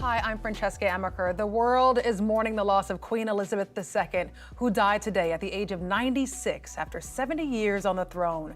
Hi, I'm Francesca Amaker. The world is mourning the loss of Queen Elizabeth II, who died today at the age of 96 after 70 years on the throne.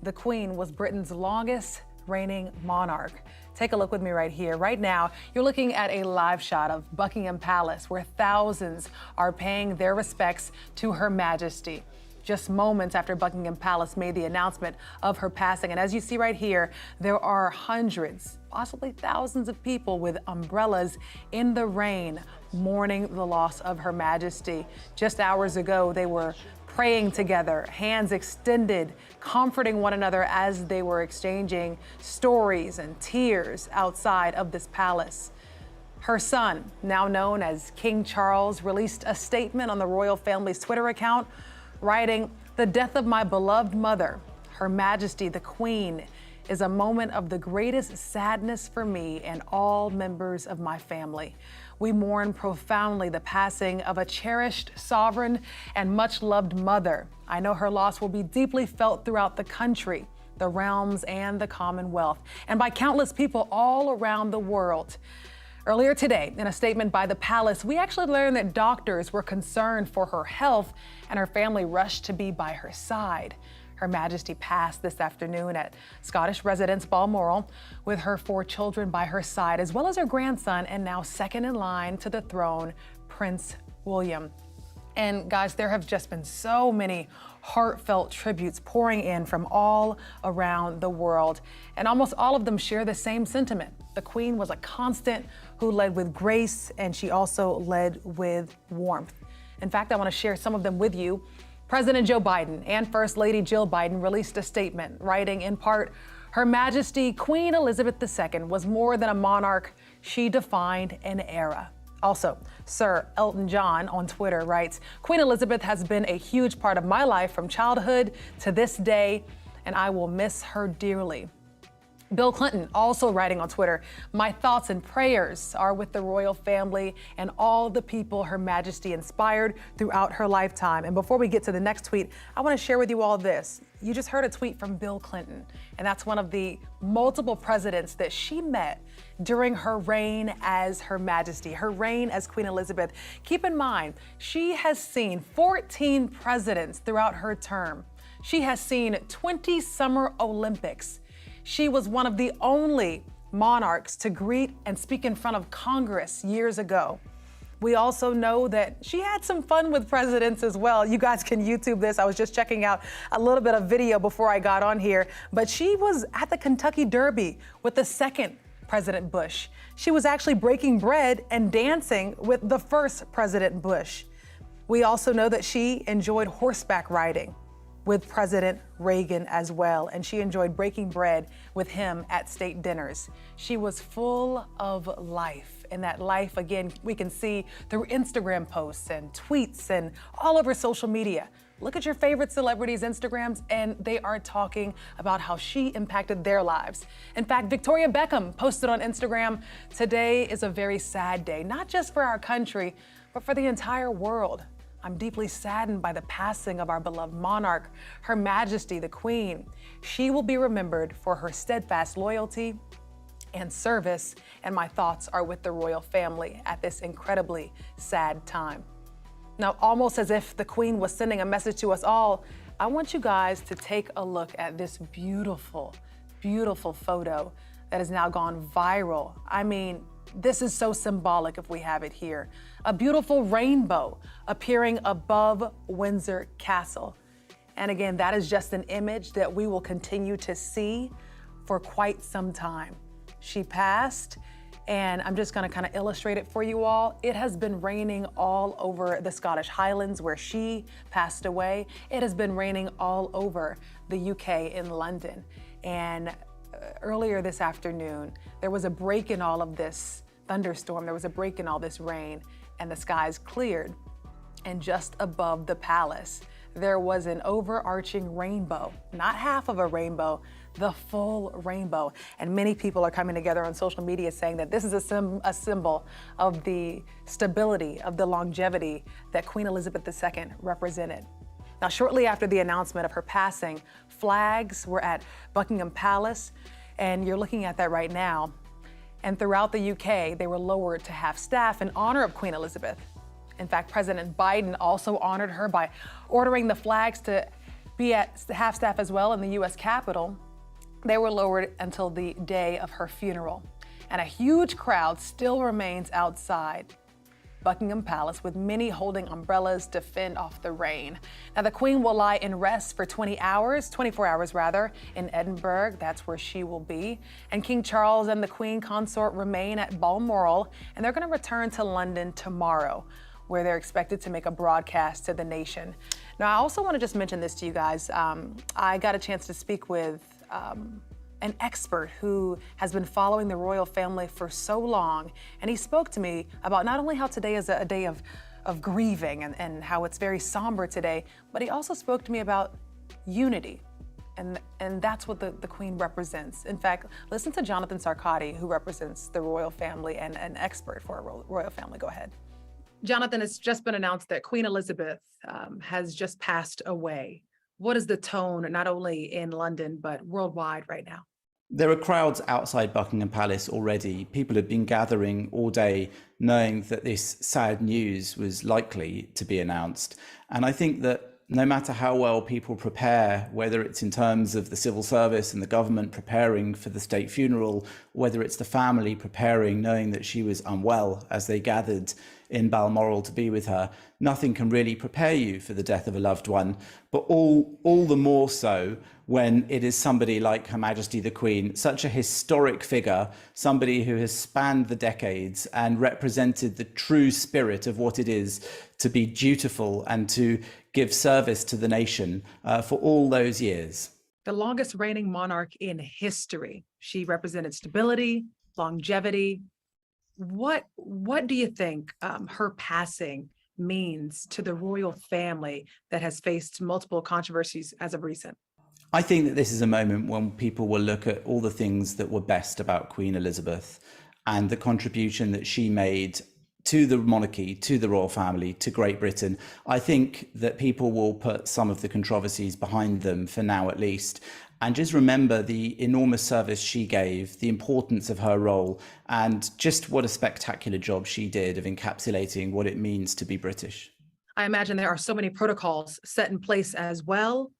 The Queen was Britain's longest reigning monarch. Take a look with me right here. Right now, you're looking at a live shot of Buckingham Palace, where thousands are paying their respects to Her Majesty. Just moments after Buckingham Palace made the announcement of her passing. And as you see right here, there are hundreds, possibly thousands of people with umbrellas in the rain mourning the loss of Her Majesty. Just hours ago, they were praying together, hands extended, comforting one another as they were exchanging stories and tears outside of this palace. Her son, now known as King Charles, released a statement on the royal family's Twitter account, writing, "The death of my beloved mother, Her Majesty the Queen, is a moment of the greatest sadness for me and all members of my family. We mourn profoundly the passing of a cherished sovereign and much-loved mother. I know her loss will be deeply felt throughout the country, the realms, and the Commonwealth, and by countless people all around the world." Earlier today, in a statement by the palace, we actually learned that doctors were concerned for her health and her family rushed to be by her side. Her Majesty passed this afternoon at Scottish residence Balmoral with her 4 children by her side, as well as her grandson and now second in line to the throne, Prince William. And guys, there have just been so many heartfelt tributes pouring in from all around the world. And almost all of them share the same sentiment. The Queen was a constant who led with grace, and she also led with warmth. In fact, I want to share some of them with you. President Joe Biden and First Lady Jill Biden released a statement, writing in part, "Her Majesty Queen Elizabeth II was more than a monarch. She defined an era." Also, Sir Elton John on Twitter writes, "Queen Elizabeth has been a huge part of my life from childhood to this day, and I will miss her dearly." Bill Clinton also writing on Twitter, "My thoughts and prayers are with the royal family and all the people Her Majesty inspired throughout her lifetime." And before we get to the next tweet, I want to share with you all this. You just heard a tweet from Bill Clinton, and that's one of the multiple presidents that she met during her reign as Her Majesty, her reign as Queen Elizabeth. Keep in mind, she has seen 14 presidents throughout her term. She has seen 20 Summer Olympics. She was one of the only monarchs to greet and speak in front of Congress years ago. We also know that she had some fun with presidents as well. You guys can YouTube this. I was just checking out a little bit of video before I got on here, but she was at the Kentucky Derby with the second President Bush. She was actually breaking bread and dancing with the first President Bush. We also know that she enjoyed horseback riding with President Reagan as well, and she enjoyed breaking bread with him at state dinners. She was full of life, and that life, again, we can see through Instagram posts and tweets and all over social media. Look at your favorite celebrities' Instagrams, and they are talking about how she impacted their lives. In fact, Victoria Beckham posted on Instagram, "Today is a very sad day, not just for our country, but for the entire world. I'm deeply saddened by the passing of our beloved monarch, Her Majesty the Queen. She will be remembered for her steadfast loyalty and service, and my thoughts are with the royal family at this incredibly sad time." Now, almost as if the Queen was sending a message to us all, I want you guys to take a look at this beautiful, beautiful photo that has now gone viral. I mean, this is so symbolic if we have it here. A beautiful rainbow appearing above Windsor Castle. And again, that is just an image that we will continue to see for quite some time. She passed, and I'm just gonna kind of illustrate it for you all. It has been raining all over the Scottish Highlands where she passed away. It has been raining all over the UK in London. And earlier this afternoon, there was a break in all of this thunderstorm. There was a break in all this rain, and the skies cleared. And just above the palace, there was an overarching rainbow, not half of a rainbow, the full rainbow. And many people are coming together on social media saying that this is a symbol of the stability, of the longevity that Queen Elizabeth II represented. Now, shortly after the announcement of her passing, flags were at Buckingham Palace, and you're looking at that right now. And throughout the UK, they were lowered to half staff in honor of Queen Elizabeth. In fact, President Biden also honored her by ordering the flags to be at half staff as well in the US Capitol. They were lowered until the day of her funeral. And a huge crowd still remains outside Buckingham Palace, with many holding umbrellas to fend off the rain. Now, the Queen will lie in rest for 24 hours rather, in Edinburgh. That's where she will be. And King Charles and the Queen Consort remain at Balmoral, and they're going to return to London tomorrow, where they're expected to make a broadcast to the nation. Now, I also want to just mention this to you guys. I got a chance to speak with an expert who has been following the royal family for so long, and he spoke to me about not only how today is a day of grieving and how it's very somber today, but he also spoke to me about unity. And that's what the Queen represents. In fact, listen to Jonathan Sarkady, who represents the royal family and an expert for a royal family. Go ahead. Jonathan, it's just been announced that Queen Elizabeth has just passed away. What is the tone, not only in London, but worldwide right now? There are crowds outside Buckingham Palace already. People have been gathering all day knowing that this sad news was likely to be announced. And I think that no matter how well people prepare, whether it's in terms of the civil service and the government preparing for the state funeral, whether it's the family preparing, knowing that she was unwell as they gathered in Balmoral to be with her, nothing can really prepare you for the death of a loved one, but all the more so when it is somebody like Her Majesty the Queen, such a historic figure, somebody who has spanned the decades and represented the true spirit of what it is to be dutiful and to give service to the nation for all those years. The longest reigning monarch in history. She represented stability, longevity. What do you think her passing means to the royal family that has faced multiple controversies as of recent? I think that this is a moment when people will look at all the things that were best about Queen Elizabeth and the contribution that she made to the monarchy, to the royal family, to Great Britain. I think that people will put some of the controversies behind them for now at least, and just remember the enormous service she gave, the importance of her role, and just what a spectacular job she did of encapsulating what it means to be British. I imagine there are so many protocols set in place as well.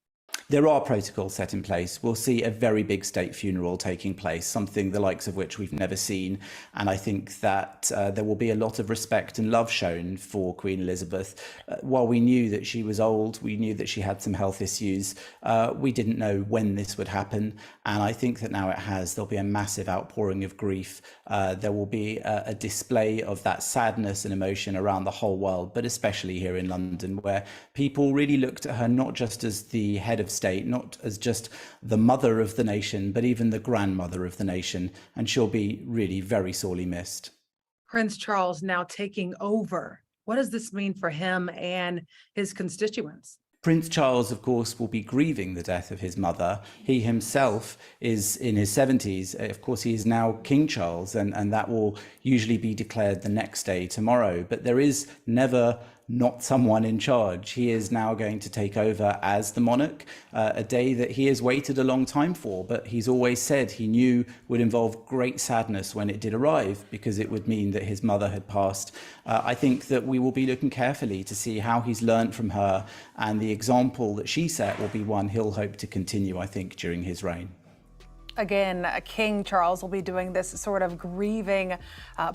There are protocols set in place. We'll see a very big state funeral taking place, something the likes of which we've never seen. And I think that there will be a lot of respect and love shown for Queen Elizabeth. While we knew that she was old, we knew that she had some health issues, we didn't know when this would happen. And I think that now it has. There'll be a massive outpouring of grief. There will be a display of that sadness and emotion around the whole world, but especially here in London, where people really looked at her not just as the head of state, not as just the mother of the nation, but even the grandmother of the nation, and she'll be really very sorely missed. Prince Charles now taking over. What does this mean for him and his constituents? Prince Charles, of course, will be grieving the death of his mother. He himself is in his 70s. Of course, he is now King Charles, and that will usually be declared the next day, tomorrow. But there is never not someone in charge. He is now going to take over as the monarch, a day that he has waited a long time for, but he's always said he knew would involve great sadness when it did arrive, because it would mean that his mother had passed. I think that we will be looking carefully to see how he's learnt from her, and the example that she set will be one he'll hope to continue, I think, during his reign. Again, King Charles will be doing this sort of grieving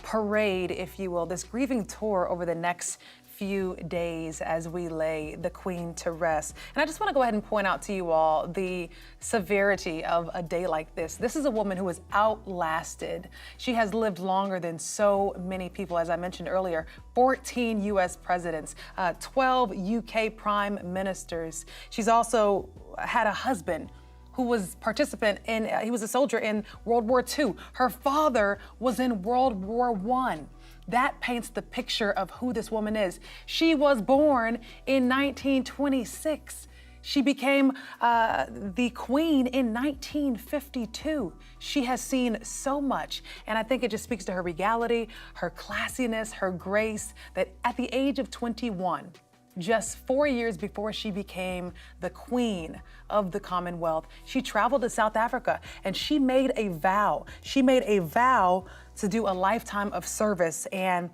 parade, if you will, this grieving tour over the next few days as we lay the Queen to rest. And I just want to go ahead and point out to you all the severity of a day like this. This is a woman who has outlasted. She has lived longer than so many people, as I mentioned earlier, 14 U.S. presidents, 12 UK prime ministers. She's also had a husband who was he was a soldier in World War II. Her father was in World War I. That paints the picture of who this woman is. She was born in 1926. She became the Queen in 1952. She has seen so much, and I think it just speaks to her regality, her classiness, her grace, that at the age of 21, just 4 years before she became the Queen of the Commonwealth, she traveled to South Africa and she made a vow. She made a vow to do a lifetime of service, and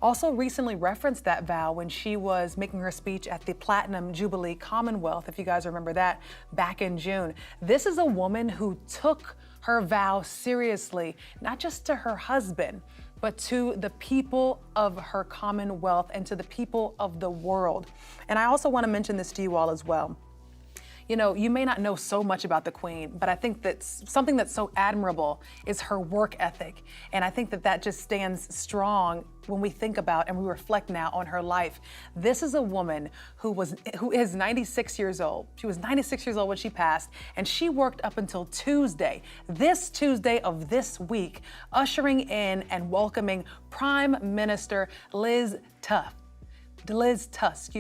also recently referenced that vow when she was making her speech at the Platinum Jubilee Commonwealth, if you guys remember that, back in June. This is a woman who took her vow seriously, not just to her husband, but to the people of her Commonwealth and to the people of the world. And I also want to mention this to you all as well. You know, you may not know so much about the Queen, but I think that something that's so admirable is her work ethic. And I think that that just stands strong when we think about and we reflect now on her life. This is a woman who is 96 years old. She was 96 years old when she passed, and she worked up until Tuesday, this Tuesday of this week, ushering in and welcoming Prime Minister Liz Truss,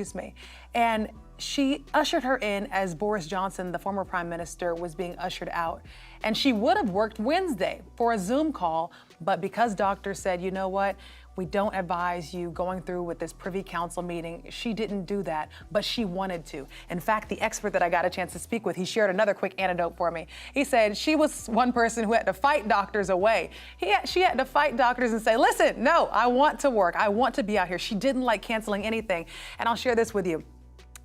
and she ushered her in as Boris Johnson, the former prime minister, was being ushered out. And she would have worked Wednesday for a Zoom call, but because doctors said, you know what, we don't advise you going through with this Privy Council meeting, she didn't do that, but she wanted to. In fact, the expert that I got a chance to speak with, he shared another quick anecdote for me. He said she was one person who had to fight doctors away. She had to fight doctors and say, listen, no, I want to work. I want to be out here. She didn't like canceling anything. And I'll share this with you.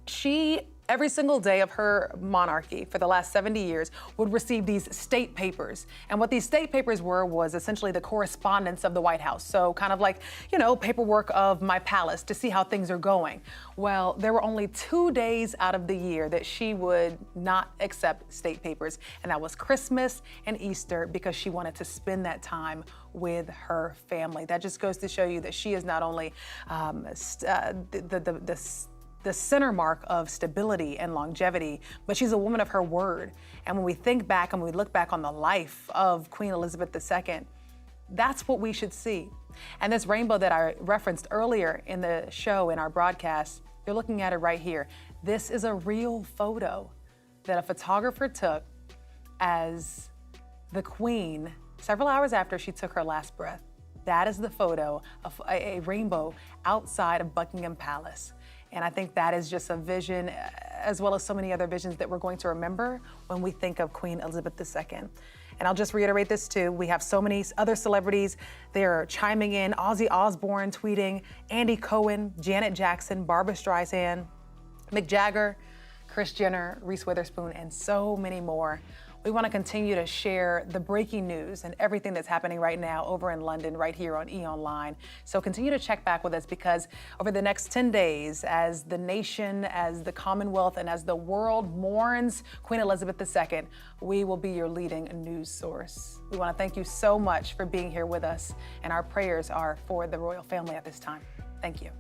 She, every single day of her monarchy for the last 70 years, would receive these state papers. And what these state papers were was essentially the correspondence of the White House. So kind of like, you know, paperwork of my palace to see how things are going. Well, there were only 2 days out of the year that she would not accept state papers. And that was Christmas and Easter, because she wanted to spend that time with her family. That just goes to show you that she is not only the center mark of stability and longevity, but she's a woman of her word. And when we think back and we look back on the life of Queen Elizabeth II, that's what we should see. And this rainbow that I referenced earlier in the show, in our broadcast, you're looking at it right here. This is a real photo that a photographer took as the Queen, several hours after she took her last breath. That is the photo of a rainbow outside of Buckingham Palace. And I think that is just a vision, as well as so many other visions that we're going to remember when we think of Queen Elizabeth II. And I'll just reiterate this too. We have so many other celebrities. They're chiming in. Ozzy Osbourne tweeting, Andy Cohen, Janet Jackson, Barbra Streisand, Mick Jagger, Kris Jenner, Reese Witherspoon, and so many more. We want to continue to share the breaking news and everything that's happening right now over in London, right here on E! Online. So continue to check back with us, because over the next 10 days, as the nation, as the Commonwealth, and as the world mourns Queen Elizabeth II, we will be your leading news source. We want to thank you so much for being here with us, and our prayers are for the royal family at this time. Thank you.